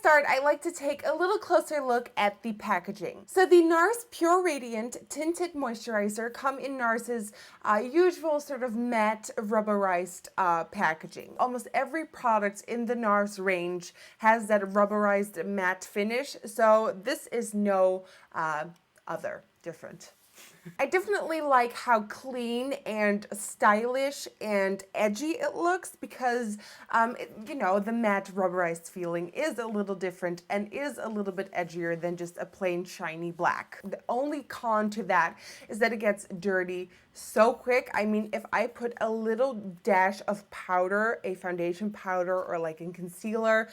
start, I like to take a little closer look at the packaging. So the NARS Pure Radiant Tinted Moisturizer come in NARS's usual sort of matte rubberized packaging. Almost every product in the NARS range has that rubberized matte finish, so this is no different. I definitely like how clean and stylish and edgy it looks because, you know, the matte rubberized feeling is a little different and is a little bit edgier than just a plain shiny black. The only con to that is that it gets dirty so quick. I mean, if I put a little dash of powder, a foundation powder or like a concealer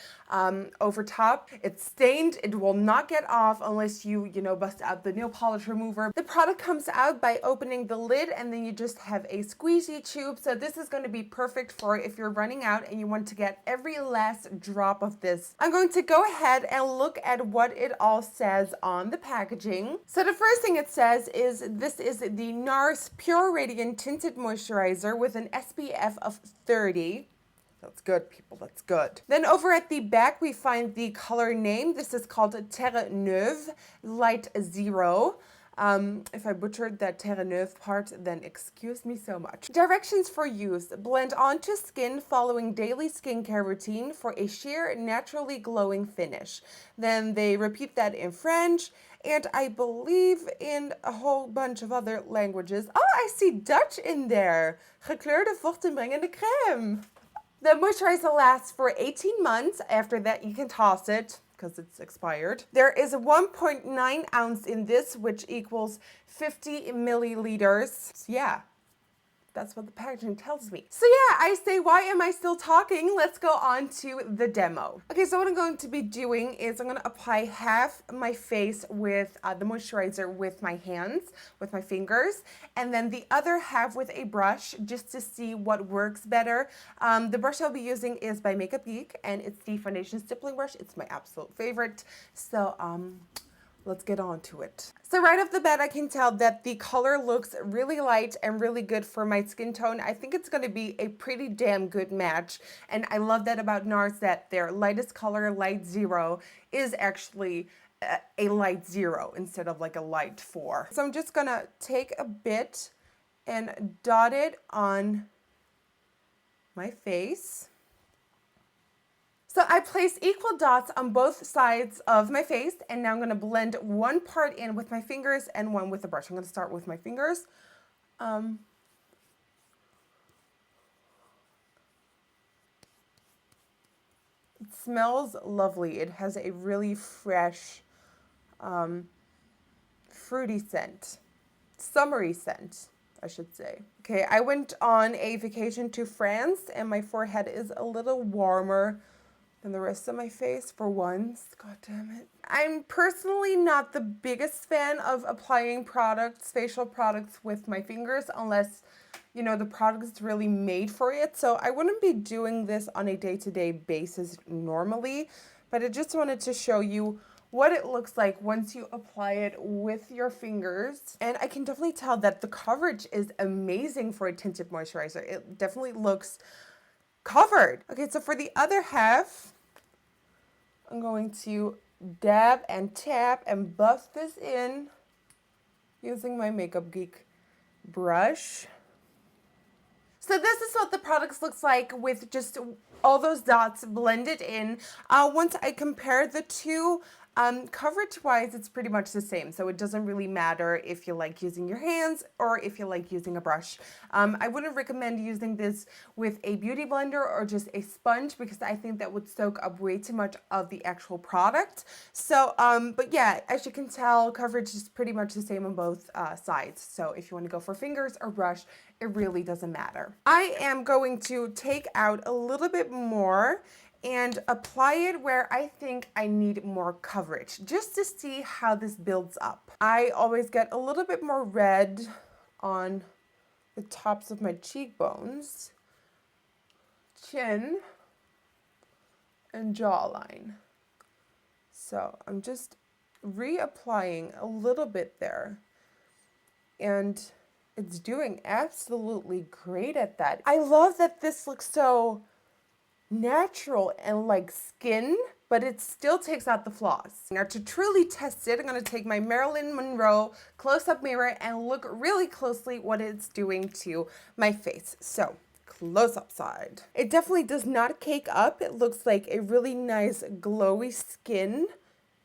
over top, it's stained. It will not get off unless you know, bust out the nail polish remover. The product comes out by opening the lid and then you just have a squeezy tube. So this is going to be perfect for if you're running out and you want to get every last drop of this. I'm going to go ahead and look at what it all says on the packaging. So the first thing it says is this is the NARS Pure Radiant Tinted Moisturizer with an SPF of 30. That's good, people, that's good. Then over at the back, we find the color name. This is called Terre Neuve Light Zero. If I butchered that Terre Neuve part, then excuse me so much. Directions for use. Blend onto skin following daily skincare routine for a sheer, naturally glowing finish. Then they repeat that in French, and I believe in a whole bunch of other languages. Oh, I see Dutch in there. Gekleurde vochtenbrengende crème. The moisturizer lasts for 18 months. After that, you can toss it because it's expired. There is 1.9 ounce in this, which equals 50 milliliters. So yeah, that's what the packaging tells me. So yeah, I say, why am I still talking? Let's go on to the demo. Okay, so what I'm going to be doing is I'm going to apply half my face with the moisturizer with my hands, with my fingers, and then the other half with a brush just to see what works better. The brush I'll be using is by Makeup Geek, and it's the foundation stippling brush. It's my absolute favorite. So let's get on to it. So right off the bat, I can tell that the color looks really light and really good for my skin tone. I think it's going to be a pretty damn good match. And I love that about NARS, that their lightest color, light 0, is actually a light 0 instead of like a light 4. So I'm just going to take a bit and dot it on my face. So I place equal dots on both sides of my face, and now I'm going to blend one part in with my fingers and one with the brush. I'm going to start with my fingers. It smells lovely. It has a really fresh, fruity scent, summery scent, I should say. Okay, I went on a vacation to France, and my forehead is a little warmer than the rest of my face for once. God damn it. I'm personally not the biggest fan of applying products, facial products, with my fingers unless, you know, the product is really made for it. So I wouldn't be doing this on a day-to-day basis normally, but I just wanted to show you what it looks like once you apply it with your fingers. And I can definitely tell that the coverage is amazing for a tinted moisturizer. It definitely looks covered. Okay, so for the other half, I'm going to dab and tap and buff this in using my Makeup Geek brush. So this is what the product looks like with just all those dots blended in. Once I compare the two, coverage-wise, it's pretty much the same. So it doesn't really matter if you like using your hands or if you like using a brush. I wouldn't recommend using this with a beauty blender or just a sponge because I think that would soak up way too much of the actual product. So, but yeah, as you can tell, coverage is pretty much the same on both sides. So if you want to go for fingers or brush, it really doesn't matter. I am going to take out a little bit more and apply it where I think I need more coverage, just to see how this builds up. I always get a little bit more red on the tops of my cheekbones, chin, and jawline. So I'm just reapplying a little bit there, and it's doing absolutely great at that. I love that this looks so natural and like skin. but it still takes out the flaws. Now to truly test it, I'm going to take my Marilyn Monroe close-up mirror and look really closely what it's doing to my face. So close-up side. It definitely does not cake up. It looks like a really nice glowy skin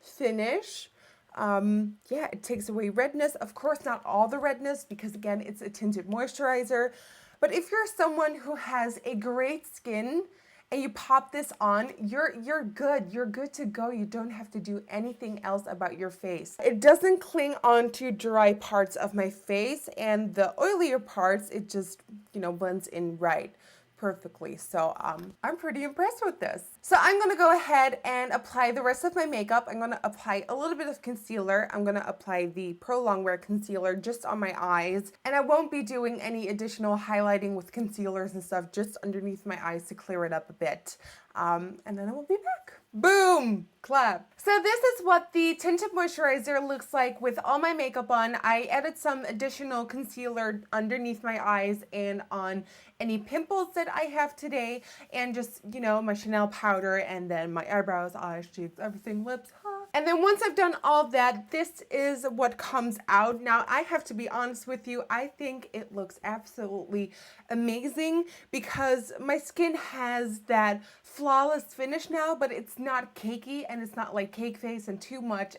finish. Yeah, it takes away redness. Of course, not all the redness because again, it's a tinted moisturizer. But if you're someone who has a great skin and you pop this on, you're good. You're good to go. You don't have to do anything else about your face. It doesn't cling onto dry parts of my face, and the oilier parts, it just, blends in right perfectly. So I'm pretty impressed with this. So I'm going to go ahead and apply the rest of my makeup. I'm going to apply a little bit of concealer. I'm going to apply the Pro Longwear concealer just on my eyes. And I won't be doing any additional highlighting with concealers and stuff, just underneath my eyes to clear it up a bit. And then I will be back. Boom! Clap. So this is what the Tinted Moisturizer looks like with all my makeup on. I added some additional concealer underneath my eyes and on any pimples that I have today, and just, my Chanel powder, and then my eyebrows, eyes, cheeks, everything, lips. And then once I've done all that, this is what comes out. Now, I have to be honest with you, I think it looks absolutely amazing because my skin has that flawless finish now, but it's not cakey and it's not like cake face and too much,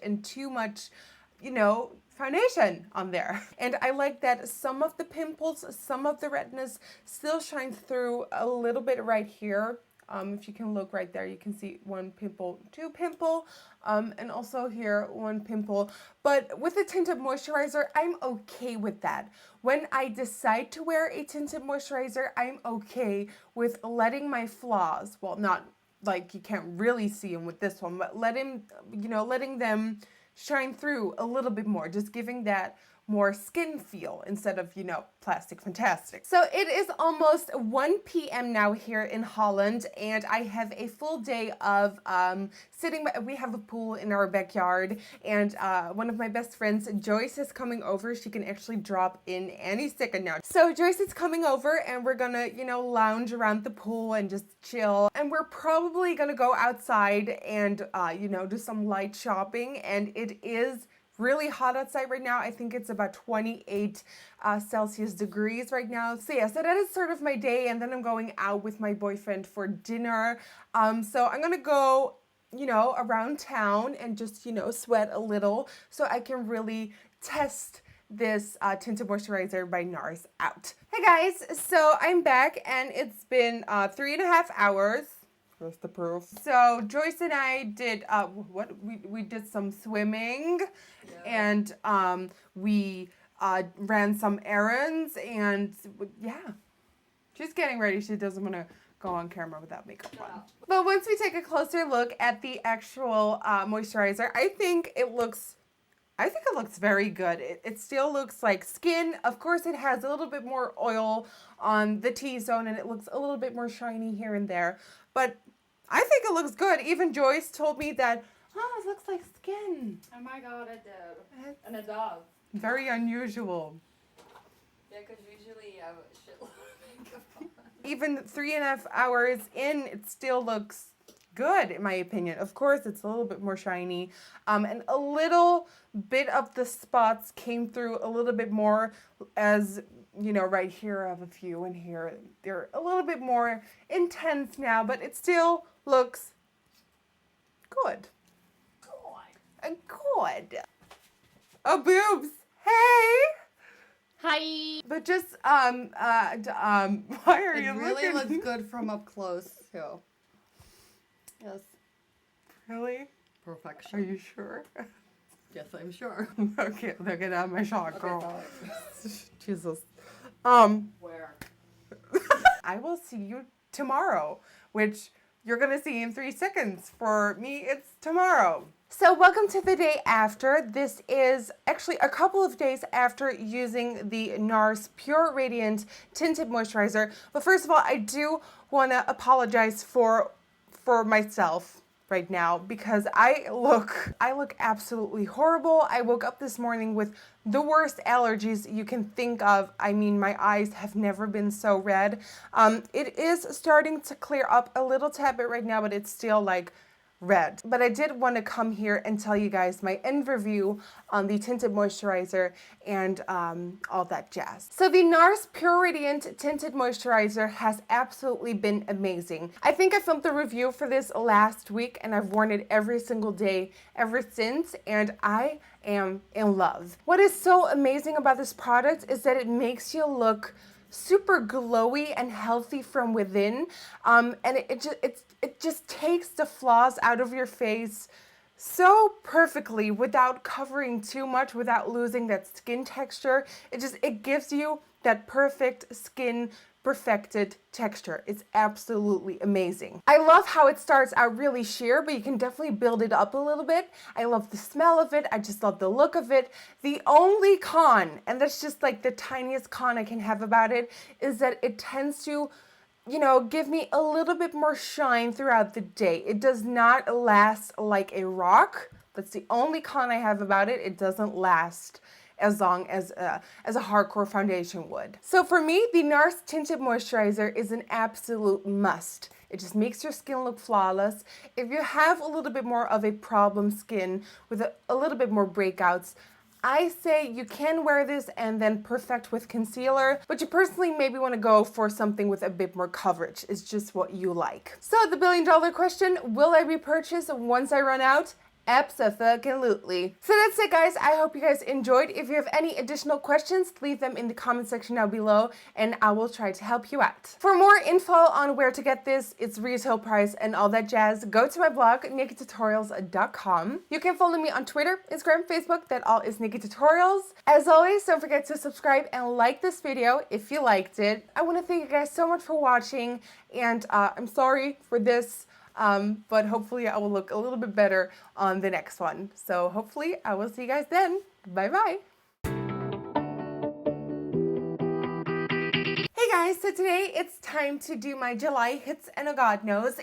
foundation on there. And I like that some of the pimples, some of the redness still shines through a little bit right here. If you can look right there, you can see one pimple, two pimple, and also here one pimple. But with a tinted moisturizer, I'm okay with that. When I decide to wear a tinted moisturizer, I'm okay with letting my flaws, well, not like you can't really see them with this one, but letting them shine through a little bit more, just giving that more skin feel instead of, plastic fantastic. So it is almost 1 p.m. now here in Holland, and I have a full day of sitting. We have a pool in our backyard, and one of my best friends, Joyce, is coming over. She can actually drop in any second now. So Joyce is coming over, and we're gonna, lounge around the pool and just chill. And we're probably gonna go outside and, do some light shopping, and it is really hot outside right now. I think it's about 28 Celsius degrees right now. So yeah, so that is sort of my day, and then I'm going out with my boyfriend for dinner. So I'm gonna go, around town and just, sweat a little so I can really test this Tinted Moisturizer by NARS out. Hey guys, so I'm back and it's been 3.5 hours. Where's the proof? So Joyce and I did we did some swimming, and we ran some errands, and yeah, she's getting ready. She doesn't want to go on camera without makeup on. But once we take a closer look at the actual moisturizer, I think it looks very good. It still looks like skin. Of course, it has a little bit more oil on the T-zone, and it looks a little bit more shiny here and there. But I think it looks good. Even Joyce told me that, it looks like skin. Oh my god, it did. And a dog. Very unusual. Yeah, because usually I have a shitload of makeup on. Even 3.5 hours in, it still looks good, in my opinion. Of course, it's a little bit more shiny. And a little bit of the spots came through a little bit more, as right here I have a few, and here they're a little bit more intense now, but it still looks good. Good. Oh, boobs. Hey. Hi. But just why are you looking? It really looks good from up close too. Yes. Really? Perfection. Are you sure? Yes, I'm sure. Okay, look at that, my shot, girl. Okay, Jesus. Where? I will see you tomorrow, which you're gonna see in 3 seconds. For me, it's tomorrow. So welcome to the day after. This is actually a couple of days after using the NARS Pure Radiant Tinted Moisturizer. But first of all, I do want to apologize for myself right now because I look absolutely horrible. I woke up this morning with the worst allergies you can think of. I mean, my eyes have never been so red. It is starting to clear up a little tad bit right now, but it's still like red. But I did want to come here and tell you guys my end review on the Tinted Moisturizer and all that jazz. So the NARS Pure Radiant Tinted Moisturizer has absolutely been amazing. I think I filmed the review for this last week and I've worn it every single day ever since, and I am in love. What is so amazing about this product is that it makes you look super glowy and healthy from within, and it just takes the flaws out of your face so perfectly without covering too much, without losing that skin texture. It gives you that perfect skin perfected texture. It's absolutely amazing. I love how it starts out really sheer, but you can definitely build it up a little bit. I love the smell of it. I just love the look of it. The only con, and that's just like the tiniest con I can have about it, is that it tends to, you know, give me a little bit more shine throughout the day. It does not last like a rock. That's the only con I have about it. It doesn't last as long as a hardcore foundation would. So for me, the NARS Tinted Moisturizer is an absolute must. It just makes your skin look flawless. If you have a little bit more of a problem skin with a little bit more breakouts, I say you can wear this and then perfect with concealer, but you personally maybe want to go for something with a bit more coverage. It's just what you like. So the $1 billion question, will I repurchase once I run out? Abso-fucking-lutely. So that's it, guys. I hope you guys enjoyed. If you have any additional questions, leave them in the comment section down below and I will try to help you out. For more info on where to get this, its retail price and all that jazz, go to my blog, Nikkietutorials.com. You can follow me on Twitter, Instagram, Facebook. That all is Nikkietutorials. As always, don't forget to subscribe and like this video if you liked it. I want to thank you guys so much for watching, and I'm sorry for this. But hopefully I will look a little bit better on the next one. So hopefully I will see you guys then. Bye bye. Hey guys, so today it's time to do my July hits and a God knows,